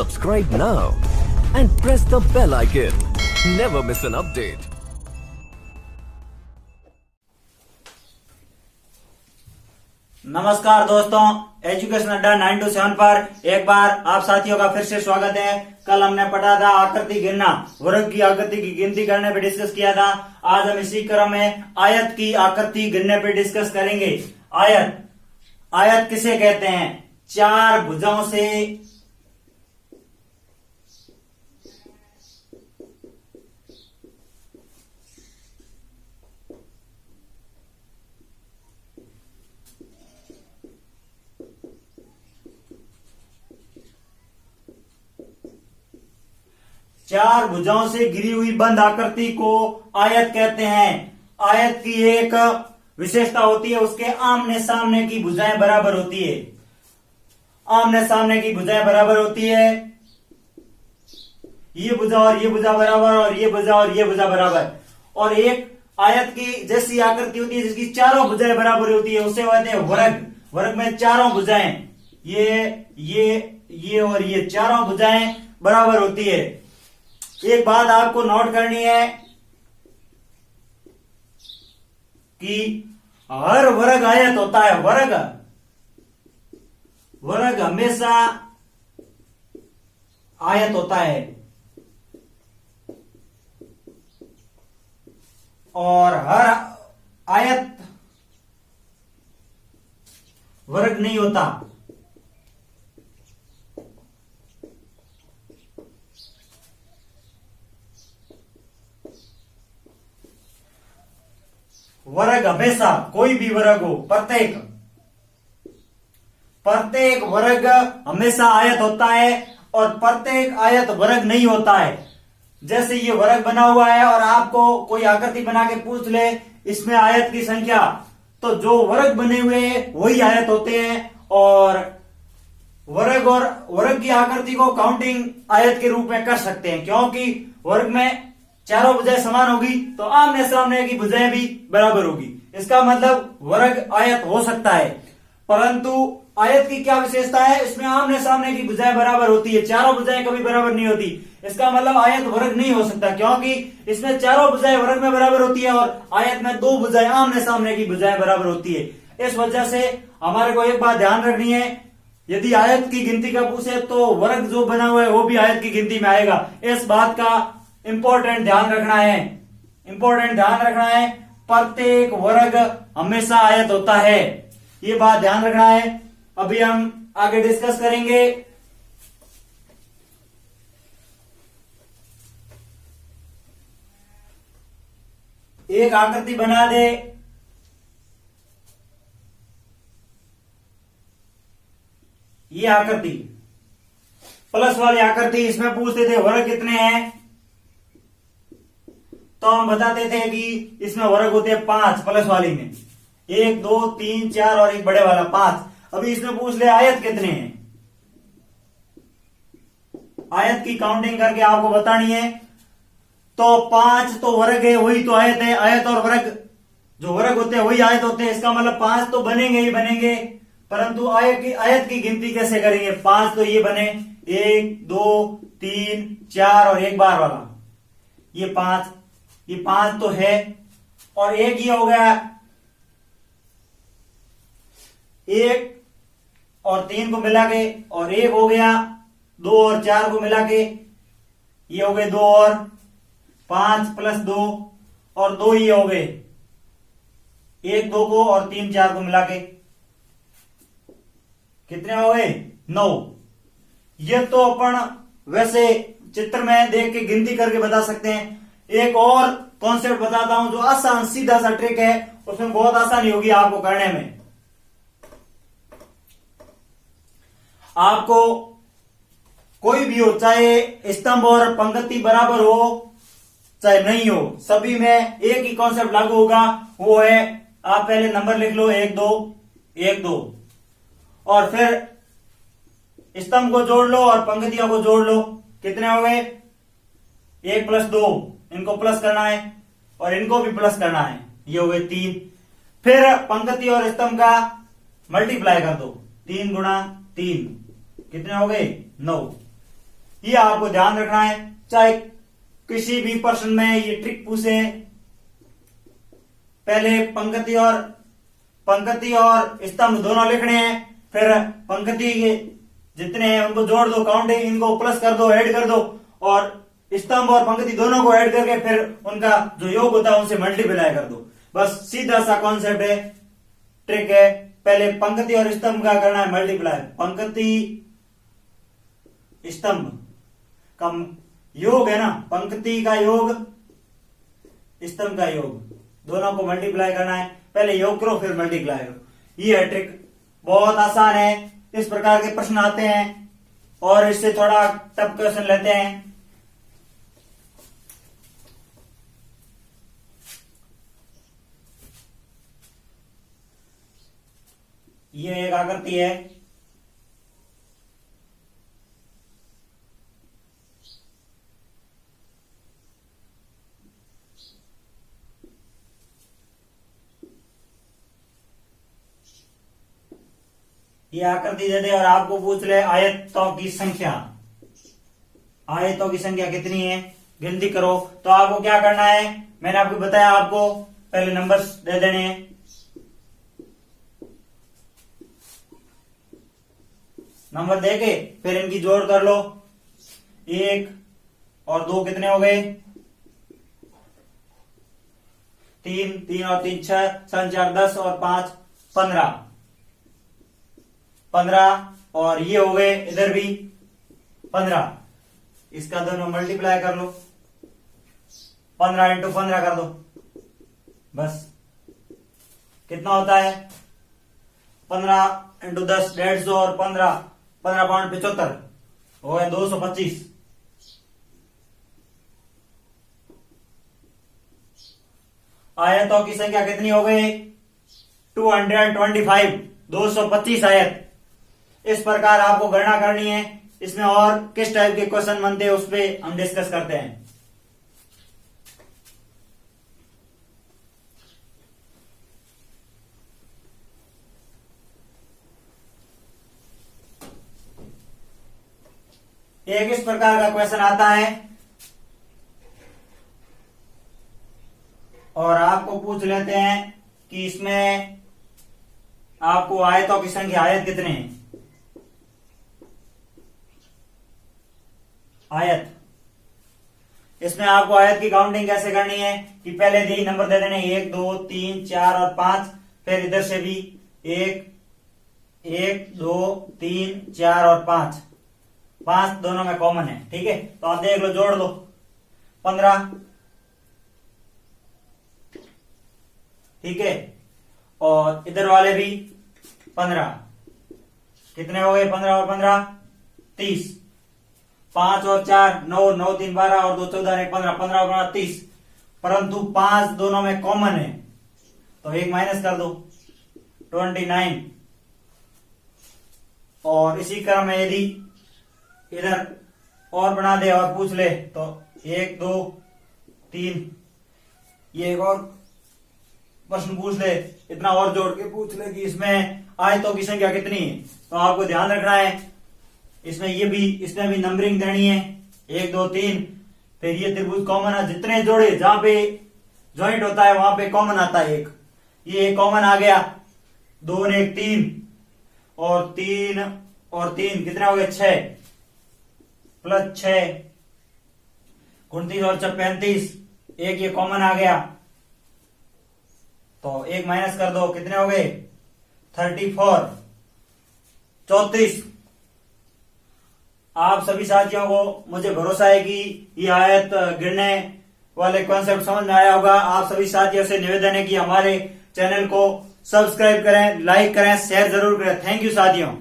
Subscribe now and press the bell icon. Never miss an update. नमस्कार दोस्तों, education अड्डा 9 to 7 पर एक बार आप साथियों का फिर से स्वागत है। कल हमने पढ़ा था आकृति गिनना, वर्ग की आकृति की गिनती करने पे डिस्कस किया था। आज हम इसी क्रम में आयत की आकृति गिनने पे डिस्कस करेंगे। आयत किसे कहते हैं? चार भुजाओं से चार भुजाओं से घिरी हुई बंद आकृति को आयत कहते हैं। आयत की एक विशेषता होती है, उसके आमने सामने की भुजाएं बराबर होती है। आमने सामने की भुजाएं बराबर होती है। ये भुजा और ये भुजा बराबर, और ये भुजा और ये भुजा बराबर। और एक आयत की जैसी आकृति होती है जिसकी चारों भुजाएं बराबर होती है, उसे कहते हैं वर्ग। वर्ग में चारों भुजाएं, ये और ये चारों भुजाएं बराबर होती है। एक बात आपको नोट करनी है कि हर वर्ग आयत होता है। वर्ग हमेशा आयत होता है और हर आयत वर्ग नहीं होता। वर्ग हमेशा, कोई भी वर्ग हो, प्रत्येक वर्ग हमेशा आयत होता है और प्रत्येक आयत वर्ग नहीं होता है। जैसे ये वर्ग बना हुआ है और आपको कोई आकृति बना के पूछ ले इसमें आयत की संख्या, तो जो वर्ग बने हुए हैं वही आयत होते हैं। और वर्ग की आकृति को काउंटिंग आयत के रूप में कर सकते हैं, क्योंकि वर्ग में चारों भुजाएं समान होगी तो आमने सामने की भुजाएं भी बराबर होगी। इसका मतलब वर्ग आयत हो सकता है, परंतु आयत की क्या विशेषता है? इसमें आमने सामने की भुजाएं बराबर होती है, चारों भुजाएं कभी बराबर नहीं होती। इसका मतलब आयत वर्ग नहीं हो सकता, क्योंकि इसमें चारों भुजाएं वर्ग में बराबर होती है और आयत में दो भुजाएं आमने सामने की भुजाएं बराबर होती है। इस वजह से हमारे को एक बात ध्यान रखनी है, यदि आयत की गिनती का पूछे तो वर्ग जो बना हुआ है वो भी आयत की गिनती में आएगा। इस बात का इंपॉर्टेंट ध्यान रखना है। प्रत्येक वर्ग हमेशा आयत होता है, ये बात ध्यान रखना है। अभी हम आगे डिस्कस करेंगे। एक आकृति बना दे, ये आकृति प्लस वाली आकृति, इसमें पूछते थे वर्ग कितने हैं, तो हम बताते थे कि इसमें वर्ग होते हैं 5। प्लस वाली में 1 2 3 4 और एक बड़े वाला 5। अभी इसमें पूछ ले आयत कितने हैं, आयत की काउंटिंग करके आपको बतानी है। तो 5 तो वर्ग है, वही तो आयत है। आयत और वर्ग, जो वर्ग होते हैं वही आयत होते हैं। इसका मतलब 5 तो बनेंगे ही बनेंगे, परंतु आयत की गिनती कैसे करेंगे? 5 तो ये बने 1 2 3 4 और एक बार वाला, ये 5 तो है। और एक ये हो गया, 1 और 3 को मिला के, और एक हो गया 2 और 4 को मिला के, ये हो गए 2 और 5 प्लस 2 और 2 ये हो गए 1 2 को और 3 4 को मिला के कितने हो गए? 9। ये तो अपन वैसे चित्र में देख के गिनती करके बता सकते हैं। एक और कॉन्सेप्ट बताता हूं जो आसान सीधा सा ट्रिक है, उसमें बहुत आसानी होगी आपको करने में। आपको कोई भी हो, चाहे स्तंभ और पंक्ति बराबर हो चाहे नहीं हो, सभी में एक ही कॉन्सेप्ट लागू होगा। वो है, आप पहले नंबर लिख लो 1 2 1 2 और फिर स्तंभ को जोड़ लो और पंक्तियों को जोड़ लो। कितने हो गए? 1 प्लस 2, इनको प्लस करना है और इनको भी प्लस करना है, ये हो गए 3। फिर पंक्ति और स्तंभ का मल्टीप्लाई कर दो, 3 गुणा 3 कितने हो गए? 9। ये आपको ध्यान रखना है। चाहे किसी भी प्रश्न में ये ट्रिक पूछे, पहले पंक्ति और स्तंभ दोनों लिखने हैं, फिर पंक्ति के जितने हैं उनको जोड़ दो, काउंटिंग इनको प्लस कर दो, ऐड कर दो, और स्तंभ और पंक्ति दोनों को ऐड करके फिर उनका जो योग होता है उनसे मल्टीप्लाई कर दो। बस सीधा सा कॉन्सेप्ट है, ट्रिक है। पहले पंक्ति और स्तंभ का करना है मल्टीप्लाई, पंक्ति स्तंभ का योग है ना, पंक्ति का योग स्तंभ का योग, दोनों को मल्टीप्लाई करना है। पहले योग करो फिर मल्टीप्लाई करो। ये है ट्रिक, बहुत आसान है। इस प्रकार के प्रश्न आते हैं और इससे थोड़ा टफ क्वेश्चन लेते हैं। ये एक आकृति है, ये आकृति दे दे और आपको पूछ ले आयतों की संख्या, आयतों की संख्या कितनी है, गिनती करो। तो आपको क्या करना है, मैंने आपको बताया, आपको पहले नंबर्स दे देने हैं। नंबर देके फिर इनकी जोड़ कर लो, 1 और 2 कितने हो गए, 3, 3 और 3 6, 7 4 10 और 5 15 और ये हो गए इधर भी 15। इसका दोनों मल्टीप्लाई कर लो, 15 इंटू 15 कर दो, बस कितना होता है, 15 इंटू 10 150 और 15 पॉइंट 75 हो गए 225। आयतों की संख्या कितनी हो गई, 225, 225 आयत। इस प्रकार आपको गणना करनी है। इसमें और किस टाइप के क्वेश्चन बनते हैं उस पर हम डिस्कस करते हैं। एक इस प्रकार का क्वेश्चन आता है और आपको पूछ लेते हैं कि इसमें आपको आयतों की संख्या, आयत कितने हैं, आयत। इसमें आपको आयत की काउंटिंग कैसे करनी है कि पहले दी नंबर दे देने 1 2 3 4 और 5, फिर इधर से भी 1 1 2 3 4 और 5 दोनों में कॉमन है, ठीक है। तो आप देख लो, जोड़ लो, 15, ठीक है, और इधर वाले भी 15, कितने हो गए, 15 और 15 30, 5 और 4 9, 9 3 12 और 2 14 1 15, 15 और 15 30, परंतु 5 दोनों में कॉमन है तो एक माइनस कर दो, 29। और इसी क्रम में यदि इधर और बना दे और पूछ ले तो 1 2 3, ये एक और प्रश्न पूछ ले, इतना और जोड़ के पूछ ले कि इसमें आयतों की संख्या कितनी है। तो आपको ध्यान रखना है, इसमें इसमें भी नंबरिंग देनी है, 1 2 3, फिर ये त्रिभुज कॉमन है, जितने जोड़े जहां पे ज्वाइंट होता है वहां पे कॉमन आता है एक, ये कॉमन आ गया, 2 ने 1 3 और 3 कितने हो गए 6 प्लस 6 29 और 35, एक ये कॉमन आ गया तो एक माइनस कर दो, कितने हो गए 34 34। आप सभी साथियों को मुझे भरोसा है कि ये आयत गिनने वाले कॉन्सेप्ट समझ में आया होगा। आप सभी साथियों से निवेदन है कि हमारे चैनल को सब्सक्राइब करें, लाइक करें, शेयर जरूर करें। थैंक यू साथियों।